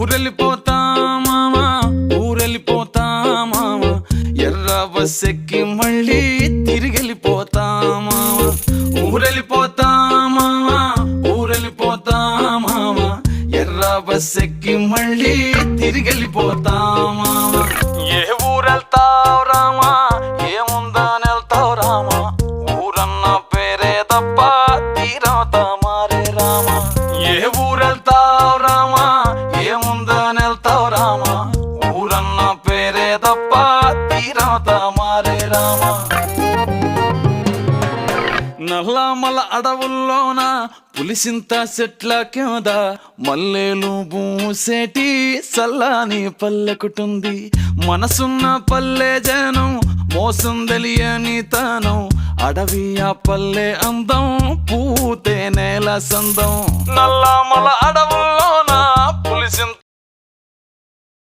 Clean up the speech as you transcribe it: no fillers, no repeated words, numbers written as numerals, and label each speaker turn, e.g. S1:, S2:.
S1: ఊరెళ్ళిపోతా మామా, ఊరెళ్ళిపోతా మామా, ఎర్ర బస్సెక్కి మళ్ళీ తిరిగెళ్ళిపోతా మామా. ఊరెళ్ళిపోతా మామా, ఊరెళ్ళిపోతా మామా, ఎర్ర బస్సెక్కి మళ్ళీ తిరిగెళ్ళిపోతా మామా. ఏ ఊరెళ్తావు రామా, ఏముందని వెళ్తావు రామా, ఊరన్న పేరే తప్ప తీరవుతా మారే రామా. ఏ ఊరెళ్తావు రామా, ఏముందని వెళ్తావు రామా, ఊరన్న పేరే తప్ప తీరవుతా మారే రామా. నల్లమల అడవుల్లోన పులిసింత చెట్ల కింద మల్లెలు పూసేటి సల్లాని పల్లెకుటుంది. మనసున్న పల్లె జనం, మోసం తెలియని తనం, అడవి ఆ పల్లె అందం, పూతే నేల సందం. నల్లమల అడవుల్లోన పులిసింత